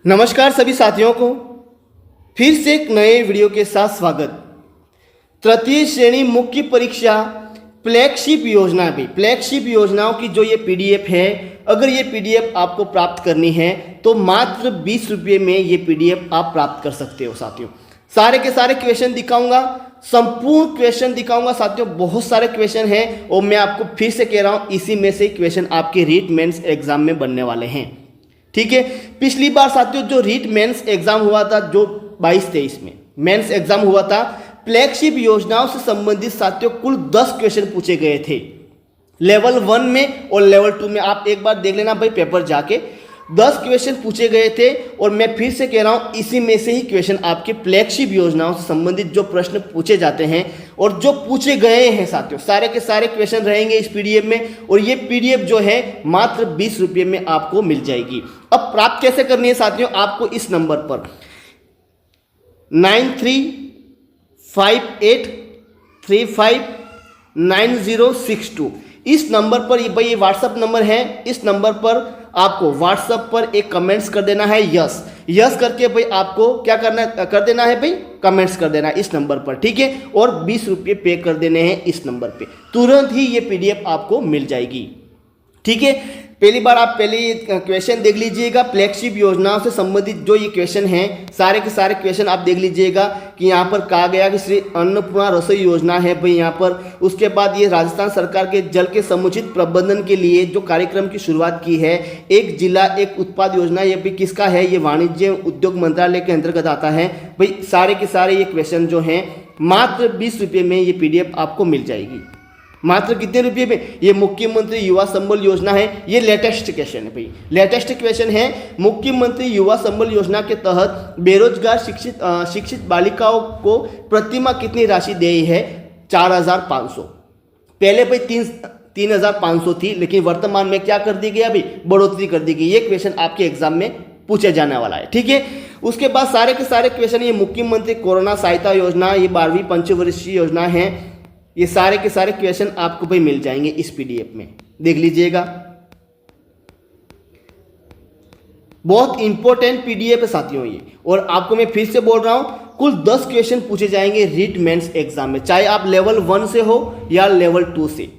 नमस्कार सभी साथियों को फिर से एक नए वीडियो के साथ स्वागत। तृतीय श्रेणी मुख्य परीक्षा फ्लैगशिप योजना भी फ्लैगशिप योजनाओं की जो ये पीडीएफ है, अगर ये पीडीएफ आपको प्राप्त करनी है तो मात्र 20 रुपये में ये पीडीएफ आप प्राप्त कर सकते हो साथियों। सारे के सारे क्वेश्चन दिखाऊंगा, संपूर्ण क्वेश्चन दिखाऊंगा साथियों। बहुत सारे क्वेश्चन हैं और मैं आपको फिर से कह रहा हूँ, इसी में से क्वेश्चन आपके रीट मेंस एग्जाम में बनने वाले हैं। ठीक है, पिछली बार साथियों जो रीट मेंस एग्जाम हुआ था, जो 22-23 में मेंस एग्जाम हुआ था, फ्लैगशिप योजनाओं से संबंधित साथियों कुल 10 क्वेश्चन पूछे गए थे लेवल 1 में और लेवल 2 में। आप एक बार देख लेना भाई पेपर जाके, 10 क्वेश्चन पूछे गए थे। और मैं फिर से कह रहा हूं, इसी में से ही क्वेश्चन आपके फ्लैगशिप योजनाओं से संबंधित जो प्रश्न पूछे जाते हैं और जो पूछे गए हैं साथियों, सारे के सारे क्वेश्चन रहेंगे इस पीडीएफ में। और ये पीडीएफ जो है मात्र 20 रुपये में आपको मिल जाएगी। अब प्राप्त कैसे करनी है साथियों, आपको इस नंबर पर 9358359062 इस नंबर पर, ये भाई ये व्हाट्सअप नंबर है, इस नंबर पर आपको व्हाट्सअप पर एक कमेंट्स कर देना है यस। यस करके भाई आपको क्या करना कर देना है भाई, कमेंट्स कर देना है इस नंबर पर। ठीक है, और 20 रुपये पे कर देने हैं इस नंबर पे, तुरंत ही ये पीडीएफ आपको मिल जाएगी। ठीक है, पहली बार आप पहले ये क्वेश्चन देख लीजिएगा। फ्लैगशिप योजनाओं से संबंधित जो ये क्वेश्चन हैं, सारे के सारे क्वेश्चन आप देख लीजिएगा कि यहाँ पर कहा गया कि श्री अन्नपूर्णा रसोई योजना है भाई यहाँ पर। उसके बाद ये राजस्थान सरकार के जल के समुचित प्रबंधन के लिए जो कार्यक्रम की शुरुआत की है, एक जिला एक उत्पाद योजना, ये भी किसका है, ये वाणिज्य उद्योग मंत्रालय के अंतर्गत आता है भाई। सारे के सारे ये क्वेश्चन जो हैं मात्र 20 रुपये में ये पीडीएफ आपको मिल जाएगी। मात्र कितने रुपये में, ये मुख्यमंत्री युवा संबल योजना है। ये लेटेस्ट क्वेश्चन है भाई, लेटेस्ट क्वेश्चन है। मुख्यमंत्री युवा संबल योजना के तहत बेरोजगार शिक्षित बालिकाओं को प्रतिमाह कितनी राशि दी है, 4500। पहले भाई 3500 थी, लेकिन वर्तमान में क्या कर दी गई, अभी बढ़ोतरी कर दी गई। ये क्वेश्चन आपके एग्जाम में पूछे जाने वाला है। ठीक है, उसके बाद सारे के सारे क्वेश्चन, ये मुख्यमंत्री कोरोना सहायता योजना, ये 12वीं पंचवर्षीय योजना है। ये सारे के सारे क्वेश्चन आपको भाई मिल जाएंगे इस पीडीएफ में, देख लीजिएगा। बहुत इंपॉर्टेंट पीडीएफ है साथियों ये। और आपको मैं फिर से बोल रहा हूं, कुल 10 क्वेश्चन पूछे जाएंगे रीट मेंस एग्जाम में, चाहे आप लेवल 1 से हो या लेवल 2 से,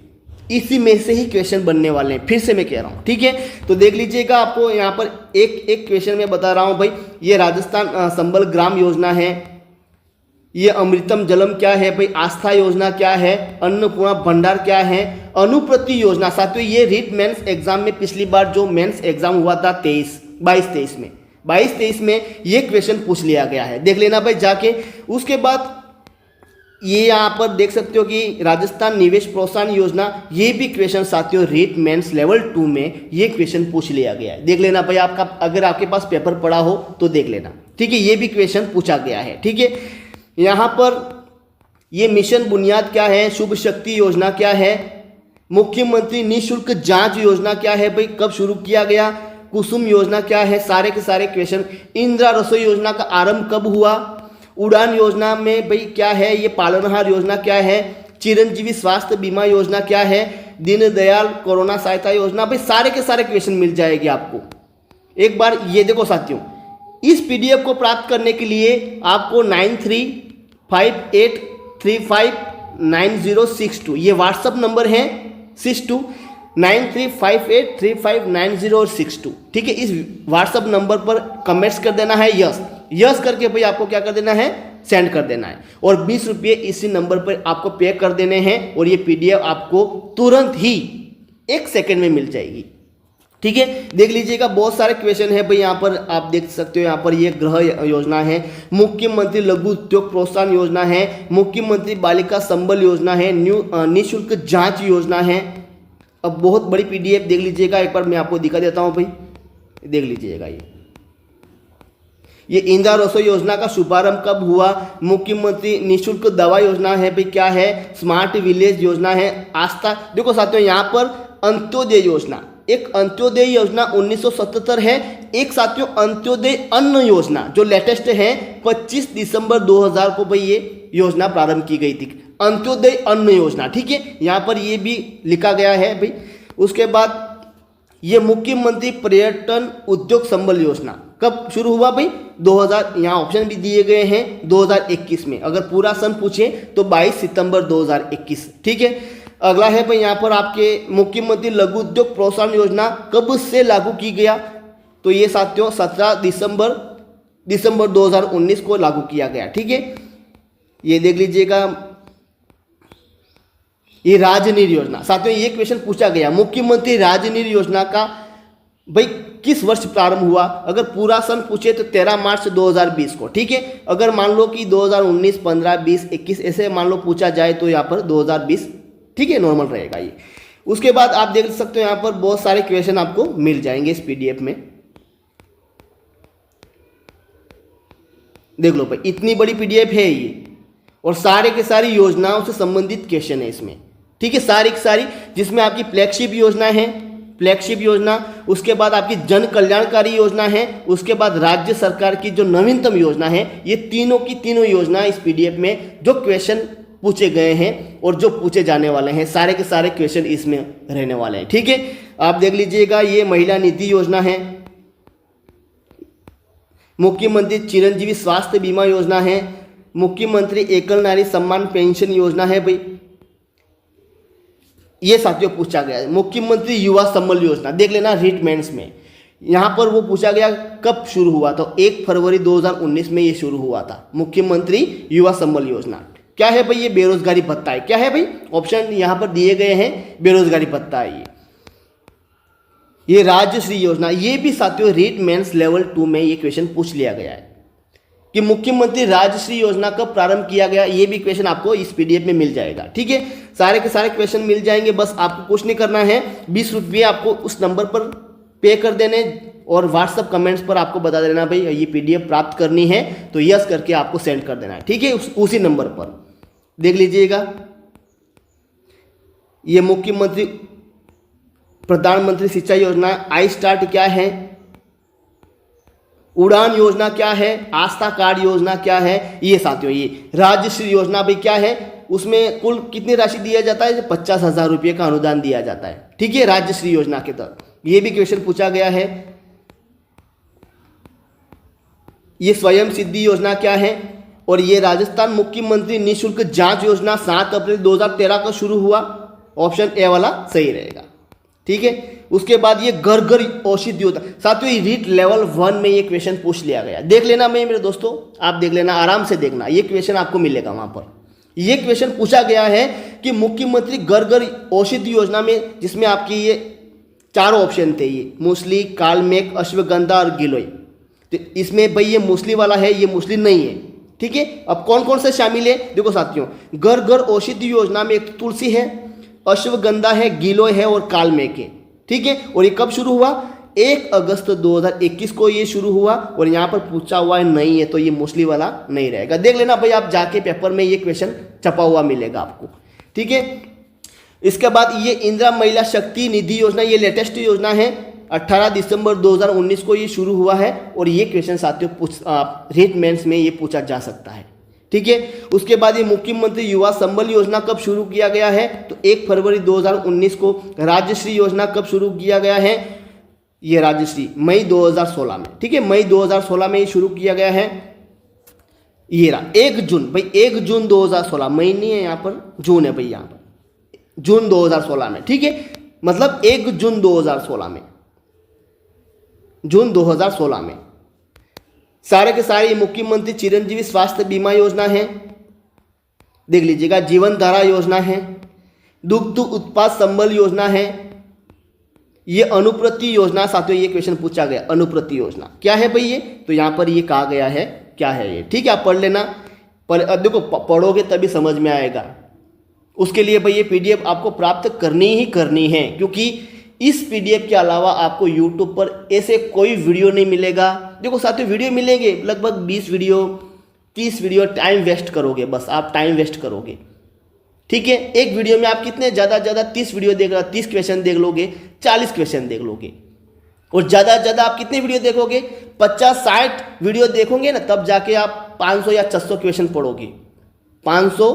इसी में से ही क्वेश्चन बनने वाले हैं। फिर से मैं कह रहा हूं, ठीक है, तो देख लीजिएगा। आपको यहाँ पर एक एक क्वेश्चन में बता रहा हूं भाई। ये राजस्थान संबल ग्राम योजना है, ये अमृतम जलम क्या है भाई, आस्था योजना क्या है, अन्नपूर्णा भंडार क्या है, अनुप्रति योजना। साथियों ये रीट मेंस एग्जाम में पिछली बार जो मेंस एग्जाम हुआ था 22-23 में, 22-23 में ये क्वेश्चन पूछ लिया गया है, देख लेना भाई जाके। उसके बाद ये यहाँ पर देख सकते हो कि राजस्थान निवेश प्रोत्साहन योजना, ये भी क्वेश्चन साथियों रीट मेंस लेवल 2 में ये क्वेश्चन पूछ लिया गया है, देख लेना भाई। आपका अगर आपके पास पेपर पड़ा हो तो देख लेना। ठीक है, ये भी क्वेश्चन पूछा गया है। ठीक है, यहाँ पर ये मिशन बुनियाद क्या है, शुभ शक्ति योजना क्या है, मुख्यमंत्री निःशुल्क जांच योजना क्या है भाई, कब शुरू किया गया, कुसुम योजना क्या है, सारे के सारे क्वेश्चन। इंदिरा रसोई योजना का आरंभ कब हुआ, उड़ान योजना में भाई क्या है, ये पालनहार योजना क्या है, चिरंजीवी स्वास्थ्य बीमा योजना क्या है, दीनदयाल कोरोना सहायता योजना, भाई सारे के सारे क्वेश्चन मिल जाएंगे आपको। एक बार ये देखो साथियों, इस पीडीएफ को प्राप्त करने के लिए आपको 9358359062 ये व्हाट्सअप नंबर है, 9358359062। ठीक है, इस व्हाट्सअप नंबर पर कमेंट्स कर देना है यस। यस करके भाई आपको क्या कर देना है, सेंड कर देना है। और 20 रुपये इसी नंबर पर आपको पे कर देने हैं और ये पीडीएफ आपको तुरंत ही 1 सेकेंड में मिल जाएगी। ठीक है, देख लीजिएगा। बहुत सारे क्वेश्चन है भाई यहाँ पर, आप देख सकते हो। यहाँ पर ये गृह योजना है, मुख्यमंत्री लघु उद्योग प्रोत्साहन योजना है, मुख्यमंत्री बालिका संबल योजना है, निःशुल्क जांच योजना है। अब बहुत बड़ी पीडीएफ देख लीजिएगा, एक बार मैं आपको दिखा देता हूँ भाई, देख लीजिएगा। ये इंदिरा रसोई योजना का शुभारंभ कब हुआ, मुख्यमंत्री निःशुल्क दवा योजना है भाई क्या है, स्मार्ट विलेज योजना है, आस्था। देखो साथियों यहाँ पर अंत्योदय योजना, एक अंत्योदय योजना 1977 है, एक साथियों अंत्योदय अन्न योजना जो लेटेस्ट है 25 दिसंबर 2000 को भाई ये योजना प्रारंभ की गई थी, अंत्योदय अन्न योजना। ठीक है, यहाँ पर ये भी लिखा गया है भाई। उसके बाद ये मुख्यमंत्री पर्यटन उद्योग संबल योजना, कब शुरू हुआ भाई? 2000, यहाँ ऑप्शन भी दिए गए हैं 2021 में। अगर पूरा सन पूछे तो 22 सितंबर 2021। ठीक है, अगला है भाई यहाँ पर आपके मुख्यमंत्री लघु उद्योग प्रोत्साहन योजना कब से लागू की गया? तो ये साथियों 17 दिसंबर 2019 को लागू किया गया। ठीक है, ये देख लीजिएगा, ये राजनीर योजना। साथियों ये क्वेश्चन पूछा गया, मुख्यमंत्री राजनीर योजना का भाई किस वर्ष प्रारंभ हुआ? अगर पूरा सन पूछे तो 13 मार्च 2020 को। ठीक है, अगर मान लो कि 2019, 15, 20, 21 ऐसे मान लो पूछा जाए तो यहाँ पर 2020 ठीक है नॉर्मल रहेगा ये। उसके बाद आप देख सकते हो यहाँ पर बहुत सारे क्वेश्चन आपको मिल जाएंगे इस पीडीएफ में। देख लो भाई, इतनी बड़ी पीडीएफ है ये और सारे के सारी योजनाओं से संबंधित क्वेश्चन है इसमें। ठीक है, सारी की सारी, जिसमें आपकी फ्लैगशिप योजना है, फ्लैगशिप योजना, उसके बाद आपकी जन कल्याणकारी योजना है, उसके बाद राज्य सरकार की जो नवीनतम योजना है, ये तीनों की तीनों योजना इस पीडीएफ में जो क्वेश्चन पूछे गए हैं और जो पूछे जाने वाले हैं, सारे के सारे क्वेश्चन इसमें रहने वाले हैं। ठीक है, आप देख लीजिएगा, ये महिला निधि योजना है, मुख्यमंत्री चिरंजीवी स्वास्थ्य बीमा योजना है, मुख्यमंत्री एकल नारी सम्मान पेंशन योजना है भाई, ये साथियों पूछा गया है। मुख्यमंत्री युवा संबल योजना देख लेना रिट मेंस में, यहाँ पर वो पूछा गया कब शुरू हुआ, तो 1 फरवरी 2019 में ये शुरू हुआ था, मुख्यमंत्री युवा संबल योजना। क्या है भाई? ये बेरोजगारी भत्ता है। क्या है भाई? ऑप्शन यहाँ पर दिए गए हैं, बेरोजगारी भत्ता है ये राजश्री योजना। ये भी साथियों रीट मेंस लेवल 2 में ये क्वेश्चन पूछ लिया गया है कि मुख्यमंत्री राजश्री योजना कब प्रारंभ किया गया। ये भी क्वेश्चन आपको इस पीडीएफ में मिल जाएगा। ठीक है, सारे के सारे क्वेश्चन मिल जाएंगे, बस आपको कुछ नहीं करना है, 20 रुपये आपको उस नंबर पर पे कर देने और व्हाट्सअप कमेंट्स पर आपको बता देना भाई ये पीडीएफ प्राप्त करनी है, तो यस करके आपको सेंड कर देना है। ठीक है, उसी नंबर पर देख लीजिएगा। ये मुख्यमंत्री प्रधानमंत्री सिंचाई योजना, आई स्टार्ट क्या है, उड़ान योजना क्या है, आस्था कार्ड योजना क्या है, ये साथियों ये राजश्री योजना भी क्या है, उसमें कुल कितनी राशि दिया जाता है? 50,000 रुपये का अनुदान दिया जाता है। ठीक है, राजश्री योजना के तहत ये भी क्वेश्चन पूछा गया है। ये स्वयं सिद्धि योजना क्या है, और ये राजस्थान मुख्यमंत्री निःशुल्क जांच योजना 7 अप्रैल 2013 को शुरू हुआ, ऑप्शन ए वाला सही रहेगा। ठीक है, उसके बाद ये घर घर औषधि योजना, साथियों ये रीट लेवल 1 में ये क्वेश्चन पूछ लिया गया। देख लेना मेरे दोस्तों, आप देख लेना, आराम से देखना, ये क्वेश्चन आपको मिलेगा वहां पर। ये क्वेश्चन पूछा गया है कि मुख्यमंत्री घर घर औषधि योजना में, जिसमें आपकी ये 4 ऑप्शन थे, ये मूसली, कालमेघ, अश्वगंधा और गिलोय, तो इसमें भाई ये मूसली वाला है, ये मूसली नहीं है। ठीक है, अब कौन कौन से शामिल है? देखो साथियों, घर घर औषधि योजना में एक तुलसी है, अश्वगंधा है, गिलोय है और कालमेघ है। ठीक है, और ये कब शुरू हुआ? 1 अगस्त 2021 को ये शुरू हुआ, और यहाँ पर पूछा हुआ है नहीं है, तो ये मूसली वाला नहीं रहेगा। देख लेना भाई, आप जाके पेपर में ये क्वेश्चन छपा हुआ मिलेगा आपको। ठीक है, इसके बाद ये इंदिरा महिला शक्ति निधि योजना, ये लेटेस्ट योजना है, 18 दिसंबर 2019 को ये शुरू हुआ है, और ये क्वेश्चन साथियों रीट मेंस में ये पूछा जा सकता है। ठीक है, उसके बाद ये मुख्यमंत्री युवा संबल योजना कब शुरू किया गया है, तो 1 फरवरी 2019 को। राजश्री योजना कब शुरू किया गया है? ये राजश्री मई 2016 में। ठीक है, मई 2016 में ये शुरू किया गया है। ये रहा 1 जून भाई, 1 जून 2016, मई नहीं है यहाँ पर, जून है भाई, यहाँ पर जून 2016 में। ठीक है, मतलब 1 जून 2016 में, जून 2016 में। सारे के सारे मुख्यमंत्री चिरंजीवी स्वास्थ्य बीमा योजना है, देख लीजिएगा, जीवन धारा योजना है, दुग्ध उत्पाद संबल योजना है, ये अनुप्रति योजना। साथियों ये क्वेश्चन पूछा गया, अनुप्रति योजना क्या है भाई ये, तो यहाँ पर ये कहा गया है क्या है ये। ठीक है, आप पढ़ लेना, पर देखो पढ़ोगे तभी समझ में आएगा। उसके लिए भाई ये पीडीएफ आपको प्राप्त करनी ही करनी है, क्योंकि इस पीडीएफ के अलावा आपको यूट्यूब पर ऐसे कोई वीडियो नहीं मिलेगा। देखो साथियों, वीडियो मिलेंगे लगभग 20 वीडियो, 30 वीडियो, टाइम वेस्ट करोगे, बस आप टाइम वेस्ट करोगे। ठीक है, एक वीडियो में आप कितने ज़्यादा 30 वीडियो देख, 30 क्वेश्चन देख लोगे, 40 क्वेश्चन देख लोगे, और ज़्यादा आप कितने वीडियो देखोगे? 50-60 वीडियो देखोगे ना, तब जाके आप 500 या 600 क्वेश्चन पढ़ोगे। 500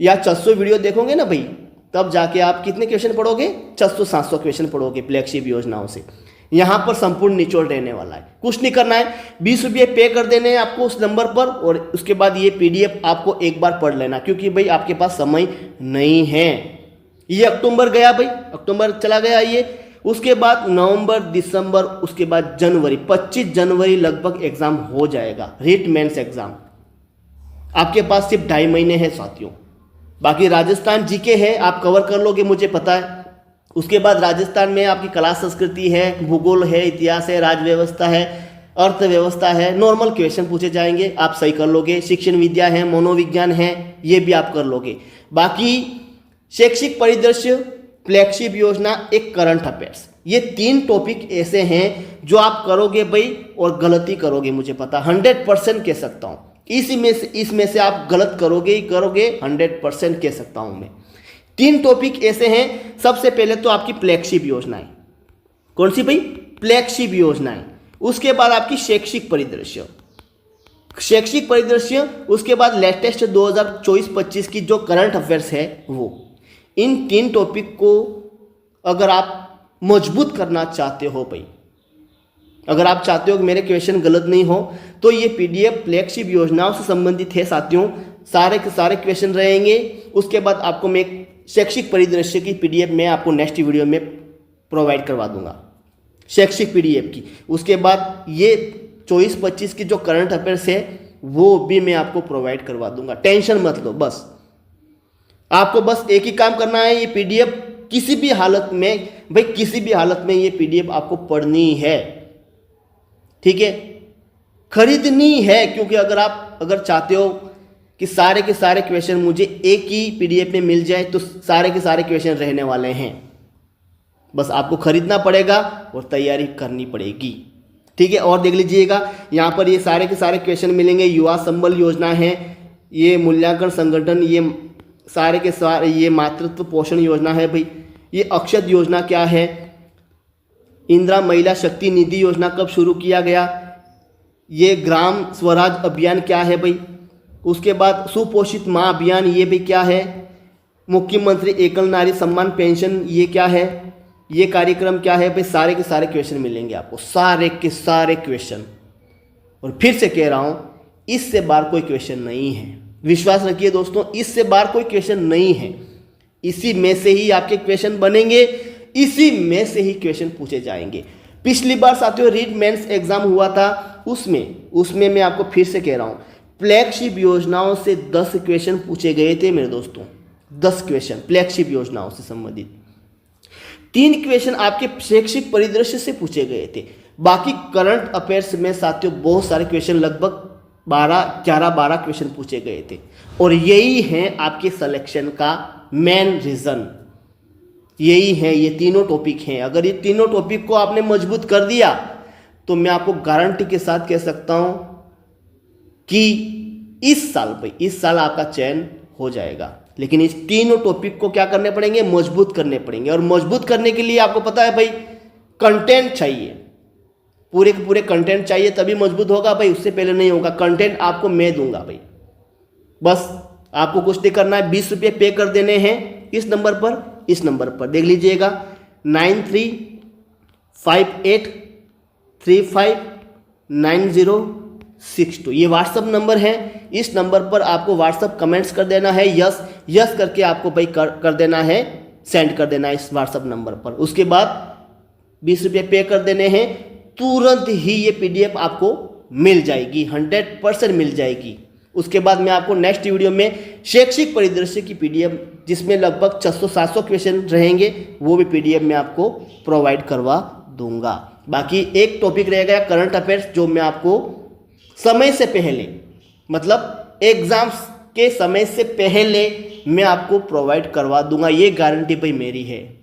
या 600 वीडियो देखोगे ना भाई, तब जाके आप कितने क्वेश्चन पढ़ोगे? 600-700 क्वेश्चन पढ़ोगे फ्लैगशिप योजनाओं से। यहाँ पर संपूर्ण निचोड़ रहने वाला है। कुछ नहीं करना है, 20 रुपये पे कर देने हैं आपको उस नंबर पर, और उसके बाद ये PDF आपको एक बार पढ़ लेना, क्योंकि भाई आपके पास समय नहीं है। ये अक्टूबर गया भाई, अक्टूबर चला गया ये, उसके बाद नवंबर, दिसंबर, उसके बाद जनवरी, 25 जनवरी लगभग एग्जाम हो जाएगा, रीट मेंस एग्जाम। आपके पास सिर्फ 2.5 महीने हैं साथियों। बाकी राजस्थान जीके है, आप कवर कर लोगे मुझे पता है। उसके बाद राजस्थान में आपकी कला संस्कृति है, भूगोल है, इतिहास है, राज व्यवस्था है, अर्थव्यवस्था है, नॉर्मल क्वेश्चन पूछे जाएंगे, आप सही कर लोगे। शिक्षण विद्या है, मनोविज्ञान है, ये भी आप कर लोगे। बाकी शैक्षिक परिदृश्य, फ्लैगशिप योजना, एक करंट अफेयर्स, ये 3 टॉपिक ऐसे हैं जो आप करोगे भाई और गलती करोगे, मुझे पता 100% कह सकता हूँ। इसमें से आप गलत करोगे ही करोगे, 100% कह सकता हूँ मैं। 3 टॉपिक ऐसे हैं। सबसे पहले तो आपकी फ्लैगशिप योजनाएं, कौन सी भाई? फ्लैगशिप योजनाएं। उसके बाद आपकी शैक्षिक परिदृश्य, उसके बाद लेटेस्ट 2024-25 की जो करंट अफेयर्स है वो। इन 3 टॉपिक को अगर आप मजबूत करना चाहते हो भाई, अगर आप चाहते हो कि मेरे क्वेश्चन गलत नहीं हो, तो ये PDF फ्लैगशिप योजनाओं से संबंधित है साथियों। सारे के सारे क्वेश्चन रहेंगे। उसके बाद आपको मैं एक शैक्षिक परिदृश्य की PDF मैं आपको नेक्स्ट वीडियो में प्रोवाइड करवा दूंगा, शैक्षिक PDF की। उसके बाद ये 24-25 की जो करंट अफेयर्स है वो भी मैं आपको प्रोवाइड करवा दूंगा, टेंशन मत लो। बस आपको बस एक ही काम करना है, ये PDF किसी भी हालत में भाई, किसी भी हालत में ये PDF आपको पढ़नी है, ठीक है, खरीदनी है। क्योंकि अगर चाहते हो कि सारे के सारे क्वेश्चन मुझे एक ही PDF में मिल जाए, तो सारे के सारे क्वेश्चन रहने वाले हैं। बस आपको खरीदना पड़ेगा और तैयारी करनी पड़ेगी, ठीक है। और देख लीजिएगा यहाँ पर ये सारे के सारे क्वेश्चन मिलेंगे। युवा संबल योजना है, ये मूल्यांकन संगठन, ये सारे के सारे, ये मातृत्व पोषण योजना है भाई, ये अक्षत योजना क्या है, इंदिरा महिला शक्ति निधि योजना कब शुरू किया गया, ये ग्राम स्वराज अभियान क्या है भाई, उसके बाद सुपोषित माँ अभियान ये भी क्या है, मुख्यमंत्री एकल नारी सम्मान पेंशन ये क्या है, ये कार्यक्रम क्या है भाई। सारे के सारे क्वेश्चन मिलेंगे आपको, सारे के सारे क्वेश्चन। और फिर से कह रहा हूँ, इससे बाहर कोई क्वेश्चन नहीं है, विश्वास रखिए दोस्तों, इससे बाहर कोई क्वेश्चन नहीं है। इसी में से ही आपके क्वेश्चन बनेंगे, इसी में से ही क्वेश्चन पूछे जाएंगे। पिछली बार साथियों रीट मेंस एग्जाम हुआ था, उसमें मैं आपको फिर से कह रहा हूँ, फ्लैगशिप योजनाओं से 10 क्वेश्चन पूछे गए थे मेरे दोस्तों, 10 क्वेश्चन फ्लैगशिप योजनाओं से संबंधित। 3 क्वेश्चन आपके शैक्षिक परिदृश्य से पूछे गए थे। बाकी करंट अफेयर्स में साथियों बहुत सारे क्वेश्चन, लगभग 11-12 क्वेश्चन पूछे गए थे। और यही है आपके सिलेक्शन का मेन रीजन, यही है, ये तीनों टॉपिक हैं। अगर ये तीनों टॉपिक को आपने मजबूत कर दिया तो मैं आपको गारंटी के साथ कह सकता हूं कि इस साल आपका चयन हो जाएगा। लेकिन इस तीनों टॉपिक को क्या करने पड़ेंगे? मजबूत करने पड़ेंगे। और मजबूत करने के लिए आपको पता है भाई, कंटेंट चाहिए, पूरे के पूरे कंटेंट चाहिए, तभी मजबूत होगा भाई, उससे पहले नहीं होगा। कंटेंट आपको मैं दूंगा भाई, बस आपको कुछ नहीं करना है, 20 रुपये पे कर देने हैं इस नंबर पर, देख लीजिएगा 9358359062, ये व्हाट्सअप नंबर है। इस नंबर पर आपको व्हाट्सअप कमेंट्स कर देना है, यस करके आपको भाई कर देना है, सेंड कर देना है इस व्हाट्सअप नंबर पर। उसके बाद 20 रुपये पे कर देने हैं, तुरंत ही ये PDF आपको मिल जाएगी, 100% मिल जाएगी। उसके बाद मैं आपको नेक्स्ट वीडियो में शैक्षिक परिदृश्य की PDF, जिसमें लगभग 600-700 क्वेश्चन रहेंगे, वो भी PDF मैं आपको प्रोवाइड करवा दूंगा। बाकी एक टॉपिक रहेगा करंट अफेयर्स, जो मैं आपको समय से पहले, मतलब एग्जाम्स के समय से पहले मैं आपको प्रोवाइड करवा दूंगा, ये गारंटी भाई मेरी है,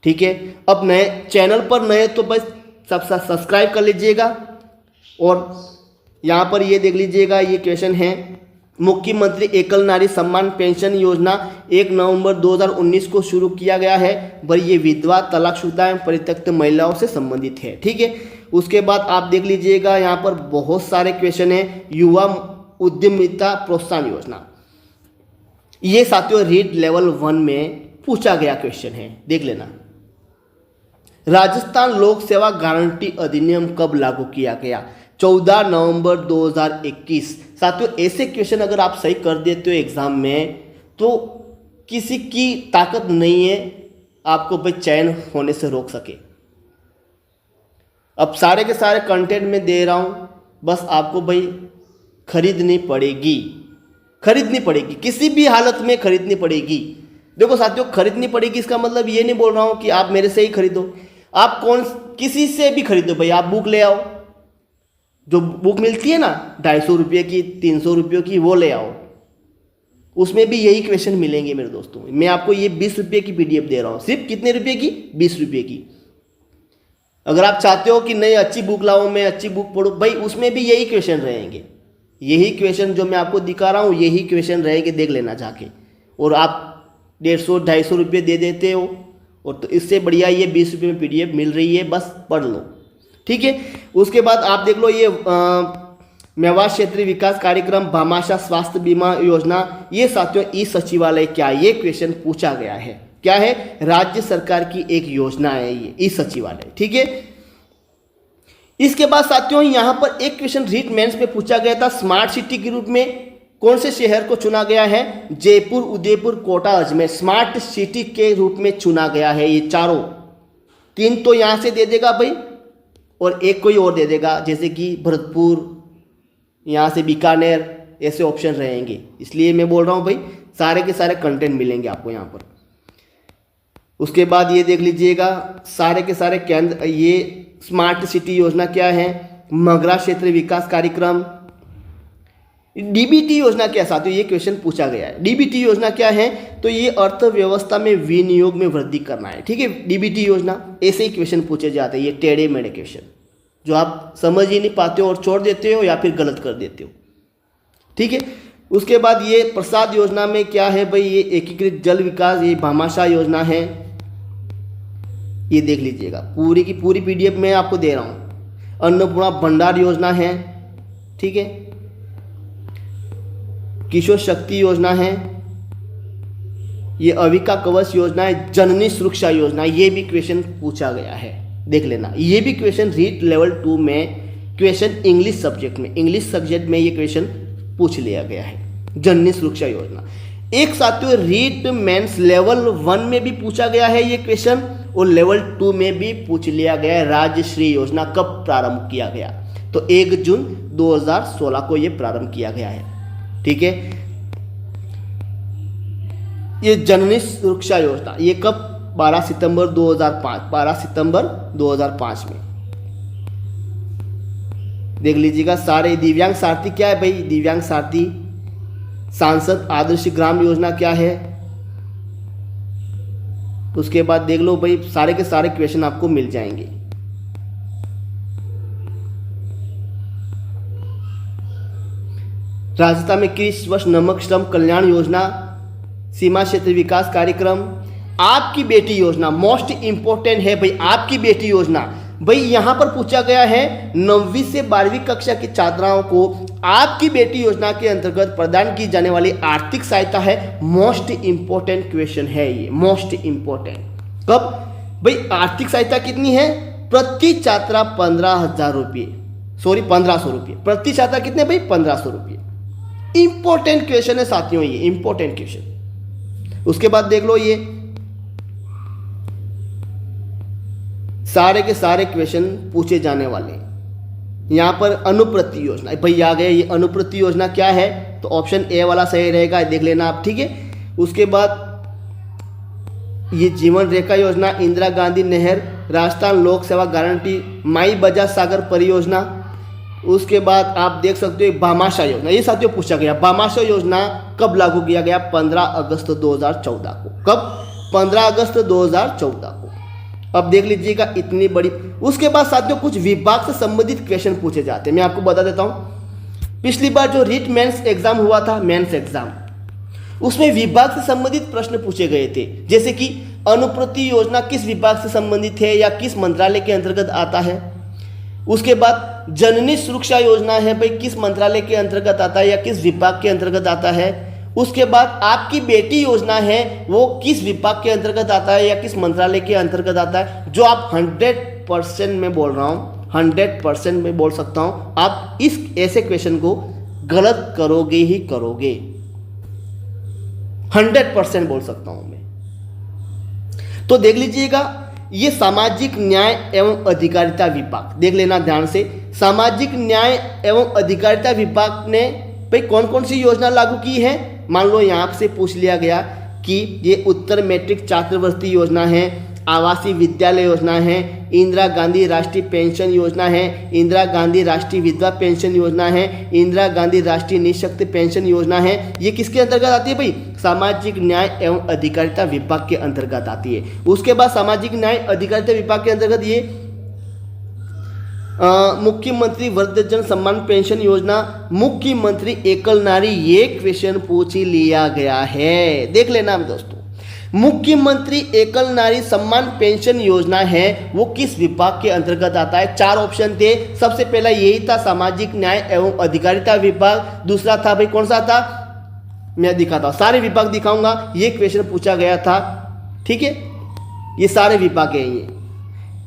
ठीक है। अब नए चैनल पर नए तो बस सब्सक्राइब कर लीजिएगा। और यहाँ पर ये देख लीजिएगा, ये क्वेश्चन है, मुख्यमंत्री एकल नारी सम्मान पेंशन योजना 1 नवंबर 2019 को शुरू किया गया है भाई, ये विधवा, तलाकशुदा एवं परित्यक्त महिलाओं से संबंधित है, ठीक है। उसके बाद आप देख लीजिएगा, यहाँ पर बहुत सारे क्वेश्चन है, युवा उद्यमिता प्रोत्साहन योजना, ये साथियों रीट लेवल 1 में पूछा गया क्वेश्चन है, देख लेना। राजस्थान लोक सेवा गारंटी अधिनियम कब लागू किया गया? 14 नवंबर 2021। साथियों ऐसे क्वेश्चन अगर आप सही कर देते हो एग्जाम में तो किसी की ताकत नहीं है आपको भाई चयन होने से रोक सके। अब सारे के सारे कंटेंट में दे रहा हूं, बस आपको भाई खरीदनी पड़ेगी, किसी भी हालत में खरीदनी पड़ेगी। देखो साथियों, खरीदनी पड़ेगी इसका मतलब ये नहीं बोल रहा हूं कि आप मेरे से ही खरीदो, आप किसी से भी खरीदो भाई। आप बुक ले आओ, जो बुक मिलती है ना 250 रुपये की, 300 रुपये की, वो ले आओ, उसमें भी यही क्वेश्चन मिलेंगे मेरे दोस्तों। मैं आपको ये 20 रुपये की PDF दे रहा हूँ, सिर्फ कितने रुपये की? 20 रुपये की। अगर आप चाहते हो कि नहीं अच्छी बुक लाओ, मैं अच्छी बुक पढ़ूँ, भाई उसमें भी यही क्वेश्चन रहेंगे, यही क्वेश्चन जो मैं आपको दिखा रहा हूँ यही क्वेश्चन रहेंगे, देख लेना जाके। और आप 150-250 रुपये दे देते हो, और तो इससे बढ़िया ये 20 रुपये में PDF मिल रही है, बस पढ़ लो, ठीक है। उसके बाद आप देख लो ये मेवाड़ क्षेत्रीय विकास कार्यक्रम, भामाशाह स्वास्थ्य बीमा योजना, ये साथियों ई सचिवालय क्या, ये क्वेश्चन पूछा गया है। क्या है? राज्य सरकार की एक योजना है ये ई सचिवालय, ठीक है। इसके बाद साथियों यहां पर एक क्वेश्चन रीट मेंस पे पूछा गया था, स्मार्ट सिटी के रूप में कौन से शहर को चुना गया है? जयपुर, उदयपुर, कोटा, अजमेर स्मार्ट सिटी के रूप में चुना गया है। ये चारों, 3 तो यहां से दे देगा भाई, और एक कोई और दे देगा, जैसे कि भरतपुर, यहाँ से बीकानेर, ऐसे ऑप्शन रहेंगे। इसलिए मैं बोल रहा हूँ भाई सारे के सारे कंटेंट मिलेंगे आपको यहाँ पर। उसके बाद ये देख लीजिएगा सारे के सारे केंद्र, ये स्मार्ट सिटी योजना क्या है, मगरा क्षेत्रीय विकास कार्यक्रम, DBT योजना क्या साथियों, ये क्वेश्चन पूछा गया है। DBT योजना क्या है? तो ये अर्थव्यवस्था में विनियोग में वृद्धि करना है, ठीक है। DBT योजना, ऐसे ही क्वेश्चन पूछे जाते हैं, ये टेढ़े मेढ़े क्वेश्चन जो आप समझ ही नहीं पाते हो और छोड़ देते हो या फिर गलत कर देते हो, ठीक है। उसके बाद ये प्रसाद योजना में क्या है भाई, ये एकीकृत जल विकास, ये भामाशाह योजना है, ये देख लीजिएगा, पूरी की पूरी PDF में आपको दे रहा हूँ। अन्नपूर्णा भंडार योजना है, ठीक है। किशोर शक्ति योजना है, ये अविका कवच योजना है, जननी सुरक्षा योजना, ये भी क्वेश्चन पूछा गया है, देख लेना। ये भी क्वेश्चन रीट लेवल 2 में क्वेश्चन इंग्लिश सब्जेक्ट में ये क्वेश्चन पूछ लिया गया है, जननी सुरक्षा योजना। एक साथियों रीट मेंस लेवल 1 में भी पूछा गया है ये क्वेश्चन, और लेवल 2 में भी पूछ लिया गया है। राजश्री योजना कब प्रारंभ किया गया? तो 1 जून 2016 को ये प्रारंभ किया गया है, ठीक है। ये जननी सुरक्षा योजना ये कब? 12 सितंबर 2005 में। देख लीजिएगा सारे। दिव्यांग सारथी क्या है भाई? दिव्यांग सारथी। सांसद आदर्श ग्राम योजना क्या है? उसके बाद देख लो भाई सारे के सारे क्वेश्चन आपको मिल जाएंगे। राजस्थान में 21 वर्ष नमक श्रम कल्याण योजना, सीमा क्षेत्र विकास कार्यक्रम, आपकी बेटी योजना मोस्ट इंपोर्टेंट है भाई। आपकी बेटी योजना भाई यहां पर पूछा गया है 9वीं से 12वीं कक्षा की छात्राओं को आपकी बेटी योजना के अंतर्गत प्रदान की जाने वाली आर्थिक सहायता है। मोस्ट इंपोर्टेंट क्वेश्चन है ये, मोस्ट इंपोर्टेंट। कब भाई? आर्थिक सहायता कितनी है? प्रति छात्रा 15,000 रुपये, सॉरी 1500 रुपये प्रति छात्रा। कितने भाई? 1500 रुपये। इंपॉर्टेंट क्वेश्चन है साथियों, ये इंपॉर्टेंट क्वेश्चन। उसके बाद देख लो ये सारे के सारे क्वेश्चन पूछे जाने वाले। यहां पर अनुप्रति योजना भाई आ गए। ये अनुप्रति योजना क्या है? तो ऑप्शन ए वाला सही रहेगा, देख लेना आप, ठीक है। उसके बाद ये जीवन रेखा योजना, इंदिरा गांधी नहर, राजस्थान लोक सेवा गारंटी, माई बजाज सागर परियोजना। उसके बाद आप देख सकते हो भामाशाह योजना, ये साथियों पूछा गया। भामाशाह योजना कब लागू किया गया? 15 अगस्त 2014 को। कब? 15 अगस्त 2014 को। अब देख लीजिएगा इतनी बड़ी। उसके बाद साथियों कुछ विभाग से संबंधित क्वेश्चन पूछे जाते हैं, मैं आपको बता देता हूं। पिछली बार जो रीट मेंस एग्जाम हुआ था, मेंस एग्जाम, उसमें विभाग से संबंधित प्रश्न पूछे गए थे। जैसे कि अनुप्रति योजना किस विभाग से संबंधित है या किस मंत्रालय के अंतर्गत आता है। उसके बाद जननी सुरक्षा योजना है भाई, किस मंत्रालय के अंतर्गत आता है या किस विभाग के अंतर्गत आता है। उसके बाद आपकी बेटी योजना है वो किस विभाग के अंतर्गत आता है या किस मंत्रालय के अंतर्गत आता है, जो आप 100% में बोल रहा हूँ, 100% में बोल सकता हूँ, आप इस ऐसे क्वेश्चन को गलत करोगे ही करोगे, 100% बोल सकता हूँ मैं। तो देख लीजिएगा, ये सामाजिक न्याय एवं अधिकारिता विभाग, देख लेना ध्यान से, सामाजिक न्याय एवं अधिकारिता विभाग ने भाई कौन कौन सी योजना लागू की है। मान लो यहाँ से पूछ लिया गया कि ये उत्तर मैट्रिक छात्रवृत्ति योजना है, आवासीय विद्यालय योजना है, इंदिरा गांधी राष्ट्रीय पेंशन योजना है, इंदिरा गांधी राष्ट्रीय विधवा पेंशन योजना है, इंदिरा गांधी राष्ट्रीय निःशक्त पेंशन योजना है, ये किसके अंतर्गत आती है भाई, सामाजिक न्याय एवं अधिकारिता विभाग के अंतर्गत आती है। उसके बाद सामाजिक न्याय अधिकारिता विभाग के अंतर्गत ये मुख्यमंत्री वृद्धजन सम्मान पेंशन योजना, मुख्यमंत्री एकल नारी, ये क्वेश्चन पूछ ही लिया गया है, देख लेना दोस्तों। मुख्यमंत्री एकल नारी सम्मान पेंशन योजना है वो किस विभाग के अंतर्गत आता है। 4 ऑप्शन थे, सबसे पहला यही था सामाजिक न्याय एवं अधिकारिता विभाग, दूसरा था भाई कौन सा था, मैं दिखाता हूँ, सारे विभाग दिखाऊंगा, ये क्वेश्चन पूछा गया था, ठीक है, ये सारे विभाग है।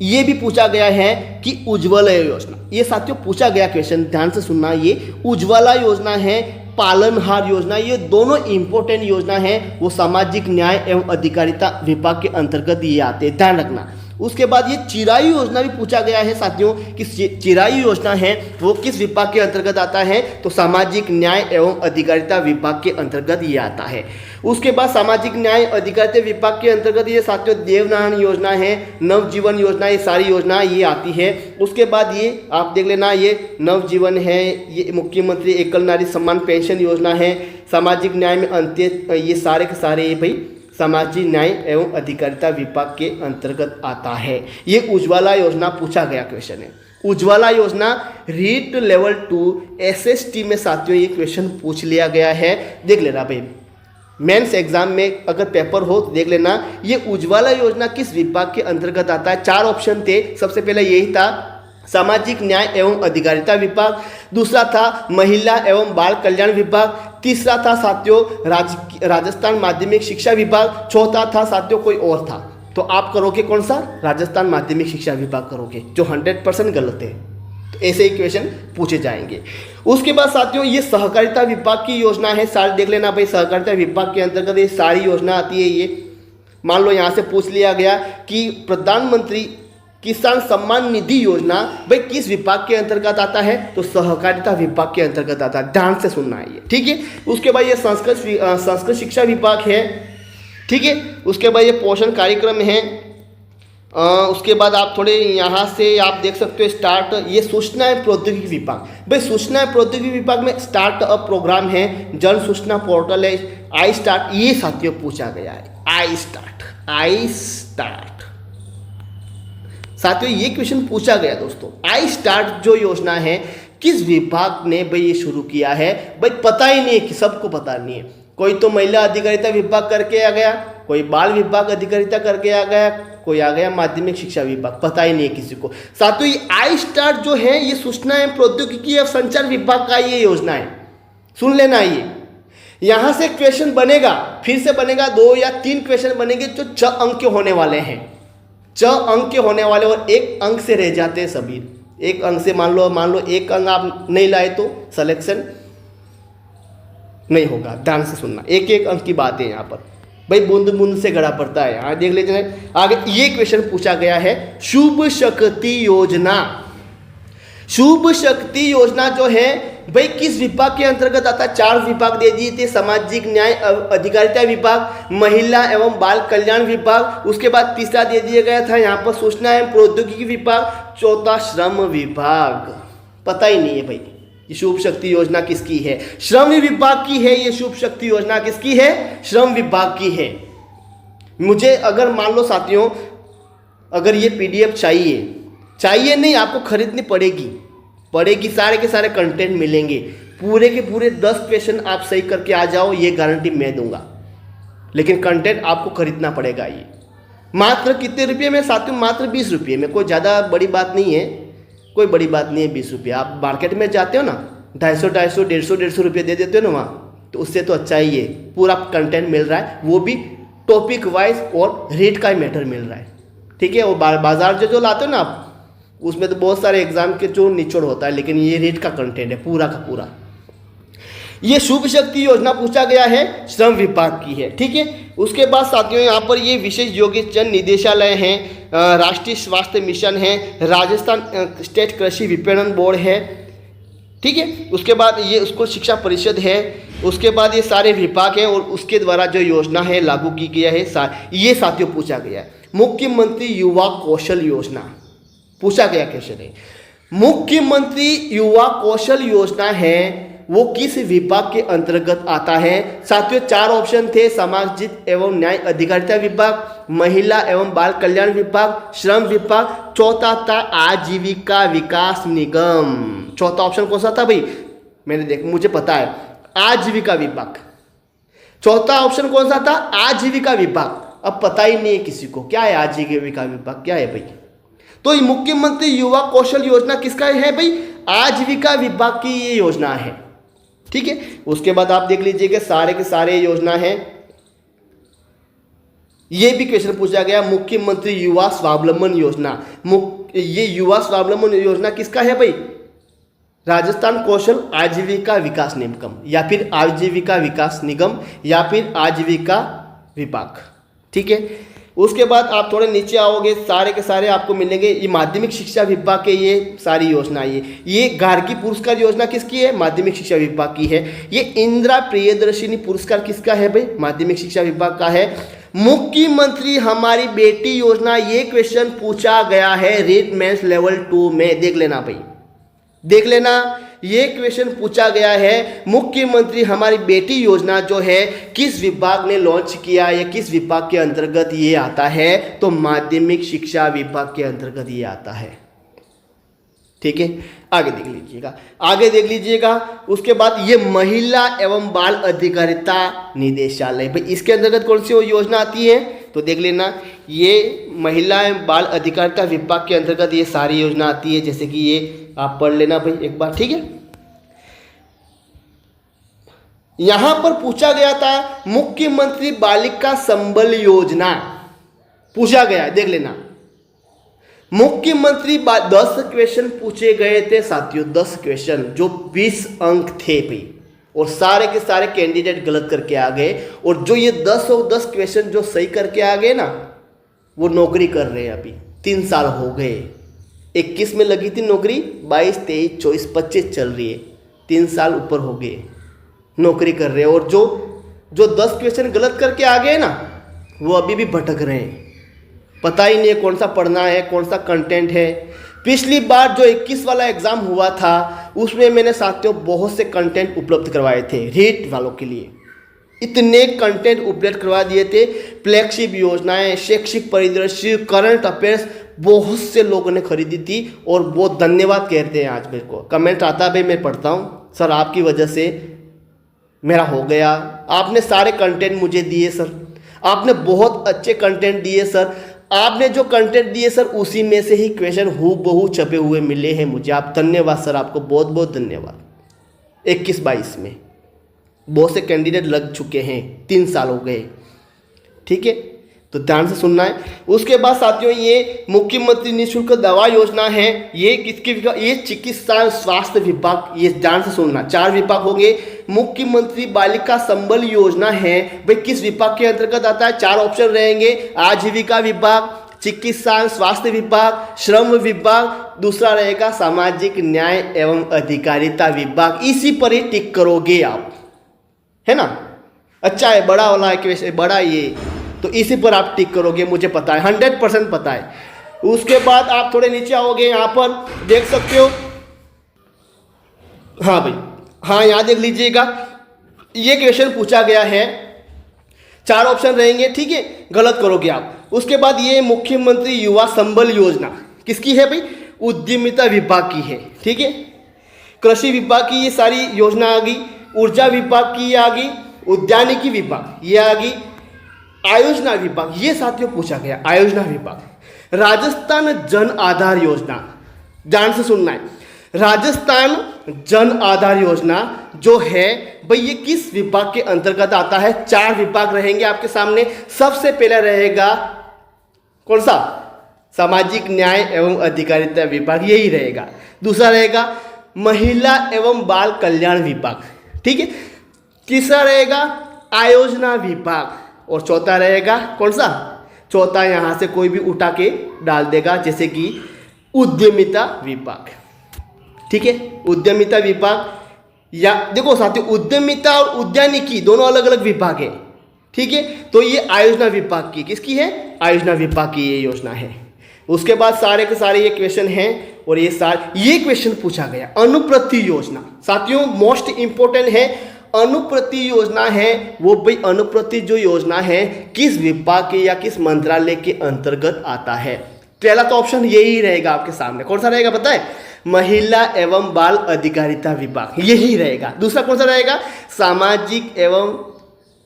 ये भी पूछा गया है कि उज्ज्वला योजना, ये साथियों पूछा गया क्वेश्चन, ध्यान से सुनना, ये उज्ज्वला योजना है, पालनहार योजना, ये दोनों इंपॉर्टेंट योजना है, वो सामाजिक न्याय एवं अधिकारिता विभाग के अंतर्गत ये आते हैं, ध्यान रखना। उसके बाद ये चिरायु योजना भी पूछा गया है साथियों कि चिरायु योजना है वो किस विभाग के अंतर्गत आता है, तो सामाजिक न्याय एवं अधिकारिता विभाग के अंतर्गत ये आता है। उसके बाद सामाजिक न्याय अधिकारिता विभाग के अंतर्गत ये साथियों देवनारायण योजना है, नवजीवन योजना, ये सारी योजना ये आती है। उसके बाद ये आप देख लेना, ये नवजीवन है, ये मुख्यमंत्री एकल नारी सम्मान पेंशन योजना है, सामाजिक न्याय में अंत्य, ये सारे के सारे ये भाई सामाजिक न्याय एवं अधिकारिता विभाग के अंतर्गत आता है। ये उज्ज्वला योजना पूछा गया क्वेश्चन है। उज्ज्वला योजना रीट लेवल 2 SST में साथियों ये क्वेश्चन पूछ लिया गया है, देख लेना भाई, मेंस एग्जाम में अगर पेपर हो तो देख लेना, ये उज्ज्वला योजना किस विभाग के अंतर्गत आता है। 4 ऑप्शन थे, सबसे पहले यही था सामाजिक न्याय एवं अधिकारिता विभाग, दूसरा था महिला एवं बाल कल्याण विभाग, तीसरा था साथियों राजस्थान माध्यमिक शिक्षा विभाग, चौथा था साथियों कोई और था। तो आप करोगे कौन सा, राजस्थान माध्यमिक शिक्षा विभाग करोगे, जो 100% गलत है। तो ऐसे ही क्वेश्चन पूछे जाएंगे। उसके बाद साथियों ये सहकारिता विभाग की योजना है, सारी देख लेना भाई, सहकारिता विभाग के अंतर्गत ये सारी योजना आती है। ये मान लो यहाँ से पूछ लिया गया कि प्रधानमंत्री किसान सम्मान निधि योजना भाई किस विभाग के अंतर्गत आता है, तो सहकारिता विभाग के अंतर्गत आता है, ध्यान से सुनना है ये, ठीक है। उसके बाद ये संस्कृत शिक्षा विभाग है, ठीक है। उसके बाद ये पोषण कार्यक्रम है। उसके बाद आप थोड़े यहाँ से आप देख सकते हो स्टार्ट, ये सूचना एवं प्रौद्योगिकी विभाग, भाई सूचना एवं प्रौद्योगिकी विभाग में स्टार्टअप प्रोग्राम है, जन सूचना पोर्टल है, आई स्टार्ट, ये साथियों पूछा गया है, आई स्टार्ट साथियों ये क्वेश्चन पूछा गया दोस्तों। आई स्टार्ट जो योजना है किस विभाग ने भाई ये शुरू किया है, भाई पता ही नहीं है कि सबको पता नहीं है, कोई तो महिला अधिकारिता विभाग करके आ गया, कोई बाल विभाग अधिकारिता करके आ गया, कोई आ गया माध्यमिक शिक्षा विभाग, पता ही नहीं है किसी को। साथियों ये आई स्टार्ट जो है ये सूचना एवं प्रौद्योगिकी एवं संचार विभाग का ये योजना है, सुन लेना। ये यहाँ से क्वेश्चन बनेगा, फिर से बनेगा, 2 या 3 क्वेश्चन बनेंगे जो 6 अंक के होने वाले हैं, 6 अंक के होने वाले, और 1 अंक से रह जाते हैं सभी। 1 अंक से मान लो 1 अंक आप नहीं लाए तो सिलेक्शन नहीं होगा, ध्यान से सुनना, 1 अंक की बात है यहाँ पर भाई, बूंद बूंद से गड़ा पड़ता है। यहाँ देख लीजिए आगे ये क्वेश्चन पूछा गया है, शुभ शक्ति योजना। शुभ शक्ति योजना जो है भाई किस विभाग के अंतर्गत आता है, 4 विभाग दे दिए थे, सामाजिक न्याय अधिकारिता विभाग, महिला एवं बाल कल्याण विभाग, उसके बाद तीसरा दे दिया गया था यहाँ पर सूचना एवं प्रौद्योगिकी विभाग, चौथा श्रम विभाग। पता ही नहीं है भाई ये शुभ शक्ति योजना किसकी है, श्रम विभाग की है। ये शुभ शक्ति योजना किसकी है, श्रम विभाग की है। मुझे अगर मान लो साथियों अगर ये PDF चाहिए नहीं, आपको खरीदनी पड़ेगी, सारे के सारे कंटेंट मिलेंगे, पूरे के पूरे 10 क्वेश्चन आप सही करके आ जाओ, ये गारंटी मैं दूंगा, लेकिन कंटेंट आपको खरीदना पड़ेगा। ये मात्र कितने रुपये में साथियों, मात्र 20 रुपये में, कोई ज़्यादा बड़ी बात नहीं है, कोई बड़ी बात नहीं है 20 रुपये। आप मार्केट में जाते हो ना 250, 150 रुपये दे देते हो ना वहाँ, तो उससे तो अच्छा ही है, पूरा कंटेंट मिल रहा है, वो भी टॉपिक वाइज और रेट का ही मैटर मिल रहा है। ठीक है, और बाजार जो लाते हो ना आप, उसमें तो बहुत सारे एग्जाम के जो निचोड़ होता है, लेकिन ये रेट का कंटेंट है पूरा का पूरा। ये शुभ शक्ति योजना पूछा गया है, श्रम विभाग की है। ठीक है, उसके बाद साथियों यहाँ पर ये विशेष योगेशन निदेशालय हैं, राष्ट्रीय स्वास्थ्य मिशन है, राजस्थान स्टेट कृषि विपणन बोर्ड है। ठीक है, उसके बाद ये स्कूल शिक्षा परिषद है, उसके बाद ये सारे विभाग हैं और उसके द्वारा जो योजना है लागू की गया है, ये साथियों पूछा गया है। मुख्यमंत्री युवा कौशल योजना पूछा गया क्वेश्चन है। मुख्यमंत्री युवा कौशल योजना है वो किस विभाग के अंतर्गत आता है? साथियों 4 ऑप्शन थे, सामाजिक एवं न्याय अधिकारिता विभाग, महिला एवं बाल कल्याण विभाग, श्रम विभाग, चौथा था आजीविका विकास निगम। चौथा ऑप्शन कौन सा था भाई? मुझे पता है, आजीविका विभाग। चौथा ऑप्शन कौन सा था? आजीविका विभाग। अब पता ही नहीं है किसी को क्या है आजीविका विभाग, क्या है भाई? तो ये मुख्यमंत्री युवा कौशल योजना किसका है भाई? आजीविका विभाग की ये योजना है। ठीक है, उसके बाद आप देख लीजिए कि सारे के सारे योजना है। ये भी क्वेश्चन पूछा गया, मुख्यमंत्री युवा स्वावलंबन योजना। ये युवा स्वावलंबन योजना किसका है भाई? राजस्थान कौशल आजीविका विकास निगम, या फिर आजीविका विकास निगम, या फिर आजीविका विभाग। ठीक है, उसके बाद आप थोड़े नीचे आओगे, सारे के सारे आपको मिलेंगे ये माध्यमिक शिक्षा विभाग के ये सारी योजनाएं। ये गार्गी पुरस्कार योजना किसकी है? माध्यमिक शिक्षा विभाग की है। ये इंदिरा प्रियदर्शिनी पुरस्कार किसका है भाई? माध्यमिक शिक्षा विभाग का है। मुख्यमंत्री हमारी बेटी योजना, ये क्वेश्चन पूछा गया है रीट मेंस लेवल 2 में, देख लेना भाई, देख लेना। ये क्वेश्चन पूछा गया है, मुख्यमंत्री हमारी बेटी योजना जो है किस विभाग ने लॉन्च किया, या किस विभाग के अंतर्गत ये आता है? तो माध्यमिक शिक्षा विभाग के अंतर्गत ये आता है। ठीक है, आगे देख लीजिएगा, आगे देख लीजिएगा। उसके बाद ये महिला एवं बाल अधिकारिता निदेशालय, भाई इसके अंतर्गत कौन सी योजना आती है? तो देख लेना, ये महिला एवं बाल अधिकारिता विभाग के अंतर्गत ये सारी योजना आती है। जैसे कि ये आप पढ़ लेना भाई एक बार। ठीक है, यहां पर पूछा गया था मुख्यमंत्री बालिका संबल योजना पूछा गया, देख लेना। मुख्यमंत्री 10 क्वेश्चन पूछे गए थे साथियों, 10 क्वेश्चन जो 20 अंक थे भाई, और सारे के सारे कैंडिडेट गलत करके आ गए। और जो ये 10 और 10 क्वेश्चन जो सही करके आ गए ना, वो नौकरी कर रहे हैं अभी। 3 साल हो गए, 21 में लगी थी नौकरी, 22, 23, 24, 25 चल रही है, 3 साल ऊपर हो गए, नौकरी कर रहे हैं। और जो 10 क्वेश्चन गलत करके आ गए ना, वो अभी भी भटक रहे हैं, पता ही नहीं है कौन सा पढ़ना है, कौन सा कंटेंट है। पिछली बार जो 21 वाला एग्जाम हुआ था, उसमें मैंने साथियों बहुत से कंटेंट उपलब्ध करवाए थे रीट वालों के लिए, इतने कंटेंट उपलब्ध करवा दिए थे। फ्लैगशिप योजनाएं, शैक्षिक परिदृश्य, करंट अफेयर्स, बहुत से लोगों ने खरीदी थी और बहुत धन्यवाद कहते हैं। आज मेरे को कमेंट आता है भाई, मैं पढ़ता हूँ, सर आपकी वजह से मेरा हो गया, आपने सारे कंटेंट मुझे दिए सर, आपने बहुत अच्छे कंटेंट दिए सर, आपने जो कंटेंट दिए सर उसी में से ही क्वेश्चन हूबहू छपे हुए मिले हैं मुझे। आप धन्यवाद सर, आपको बहुत बहुत धन्यवाद। 21-22 में बहुत से कैंडिडेट लग चुके हैं, 3 साल हो गए। ठीक है, तो ध्यान से सुनना है। उसके बाद साथियों ये मुख्यमंत्री निःशुल्क दवा योजना है, ये किसके विभाग? ये चिकित्सा स्वास्थ्य विभाग, ये ध्यान से सुनना। 4 विभाग होंगे। मुख्यमंत्री बालिका संबल योजना है भाई किस विभाग के अंतर्गत आता है? 4 ऑप्शन रहेंगे, आजीविका विभाग, चिकित्सा स्वास्थ्य विभाग, श्रम विभाग, दूसरा रहेगा सामाजिक न्याय एवं अधिकारिता विभाग। इसी पर ही टिक करोगे आप, है ना? अच्छा है, बड़ा वाला है कि बड़ा ये, तो इसी पर आप टिक करोगे, मुझे पता है, 100% पता है। उसके बाद आप थोड़े नीचे आओगे, यहाँ पर देख सकते हो, हाँ भाई, हाँ यहाँ देख लीजिएगा, ये क्वेश्चन पूछा गया है, 4 ऑप्शन रहेंगे। ठीक है, गलत करोगे आप। उसके बाद ये मुख्यमंत्री युवा संबल योजना किसकी है भाई? उद्यमिता विभाग की है। ठीक है, कृषि विभाग की ये सारी योजना आ गई, ऊर्जा विभाग की ये आ गई, उद्यानिकी विभाग ये आ गई, आयोजना विभाग ये साथियों पूछा गया, आयोजना विभाग। राजस्थान जन आधार योजना, ध्यान से सुनना है, राजस्थान जन आधार योजना जो है भाई ये किस विभाग के अंतर्गत आता है? 4 विभाग रहेंगे आपके सामने। सबसे पहला रहेगा कौन सा? सामाजिक न्याय एवं अधिकारिता विभाग, यही रहेगा। दूसरा रहेगा महिला एवं बाल कल्याण विभाग, ठीक है। तीसरा रहेगा आयोजना विभाग और चौथा रहेगा कौन सा? चौथा यहाँ से कोई भी उठा के डाल देगा, जैसे कि उद्यमिता विभाग, ठीक है। उद्यमिता विभाग, या देखो साथियों उद्यमिता और उद्यानिकी दोनों अलग अलग विभाग है, ठीक है। तो ये आयोजना विभाग की, किसकी है? आयोजना विभाग की ये योजना है। उसके बाद सारे के सारे ये क्वेश्चन हैं और ये क्वेश्चन पूछा गया अनुप्रति योजना। साथियों मोस्ट इंपोर्टेंट है अनुप्रति योजना है वो भाई अनुप्रति जो योजना है किस विभाग के या किस मंत्रालय के अंतर्गत आता है? पहला तो ऑप्शन यही रहेगा आपके सामने। कौन सा रहेगा पता है? महिला एवं बाल अधिकारिता विभाग, यही रहेगा। दूसरा कौन सा रहेगा?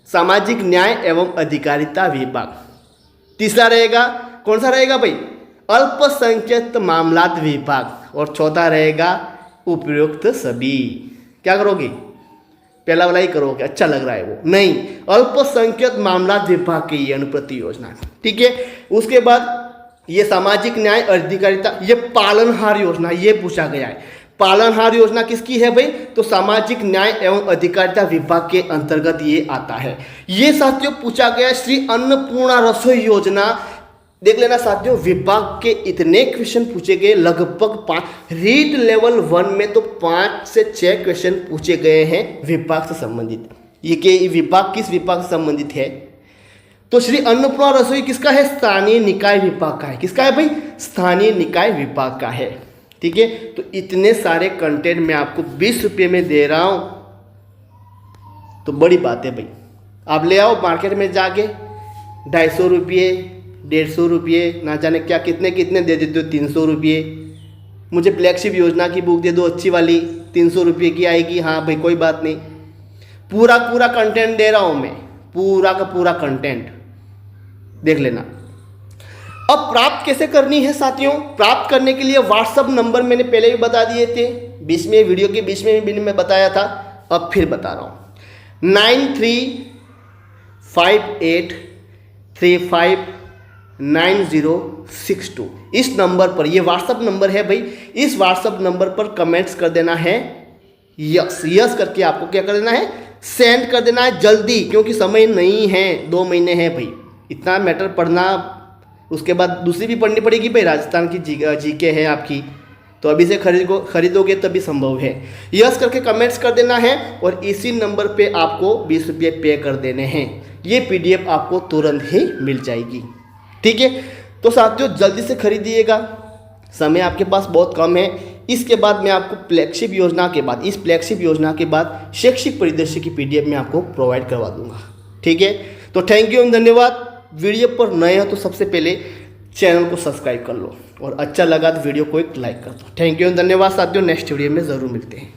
सामाजिक न्याय एवं अधिकारिता विभाग। तीसरा रहेगा कौन सा रहेगा भाई? अल्पसंख्यक मामलात विभाग। और चौथा रहेगा उपयुक्त सभी। क्या करोगे? पहला वाला ही करोगे, अच्छा लग रहा है वो? नहीं, अल्पसंख्यक मामलात विभाग की ये अनुप्रति योजना, ठीक है। उसके बाद ये सामाजिक न्याय अधिकारिता, ये पालनहार योजना, ये पूछा गया है। पालनहार योजना किसकी है भाई? तो सामाजिक न्याय एवं अधिकारिता विभाग के अंतर्गत ये आता है। ये साथियों पूछा गया श्री अन्नपूर्णा रसोई योजना। देख लेना साथियों विभाग के इतने क्वेश्चन पूछे गए, लगभग 5 रीट लेवल 1 में तो 5 से 6 क्वेश्चन पूछे गए हैं विभाग से संबंधित। ये कि विभाग किस विभाग से संबंधित है? तो श्री अन्नपूर्णा रसोई किसका है? स्थानीय निकाय विभाग का है। किसका है भाई? स्थानीय निकाय विभाग का है, ठीक है। तो इतने सारे कंटेंट मैं आपको 20 रुपये में दे रहा हूं, तो बड़ी बात है भाई। आप ले आओ मार्केट में जाके 250 रुपये 150 रुपये ना जाने क्या कितने कितने दे देते हो, 300 रुपये। मुझे फ्लैगशिप योजना की बुक दे दो अच्छी वाली, 300 रुपये की आएगी। हाँ भाई कोई बात नहीं, पूरा कंटेंट दे रहा हूँ मैं, पूरा का पूरा कंटेंट देख लेना। अब प्राप्त कैसे करनी है साथियों? प्राप्त करने के लिए व्हाट्सअप नंबर मैंने पहले भी बता दिए थे, बीच में वीडियो के बीच में भी मैं बताया था, अब फिर बता रहा हूँ। 9358359062 इस नंबर पर, ये व्हाट्सअप नंबर है भाई, इस व्हाट्सअप नंबर पर कमेंट्स कर देना है यस करके आपको क्या कर देना है? सेंड कर देना है जल्दी, क्योंकि समय नहीं है, 2 महीने हैं भाई। इतना मैटर पढ़ना, उसके बाद दूसरी भी पढ़नी पड़ेगी भाई, राजस्थान की जीके है आपकी, तो अभी से खरीदोगे तभी संभव है। यस करके कमेंट्स कर देना है और इसी नंबर पे आपको 20 रुपये पे कर देने हैं। ये PDF आपको तुरंत ही मिल जाएगी, ठीक है। तो साथियों जल्दी से खरीदिएगा, समय आपके पास बहुत कम है। इसके बाद मैं आपको फ्लैगशिप योजना के बाद, इस फ्लैगशिप योजना के बाद शैक्षिक परिदृश्य की PDF मैं आपको प्रोवाइड करवा दूंगा, ठीक है। तो थैंक यू, धन्यवाद। वीडियो पर नए हो तो सबसे पहले चैनल को सब्सक्राइब कर लो और अच्छा लगा तो वीडियो को एक लाइक कर दो। थैंक यू, धन्यवाद साथियों। नेक्स्ट वीडियो में ज़रूर मिलते हैं।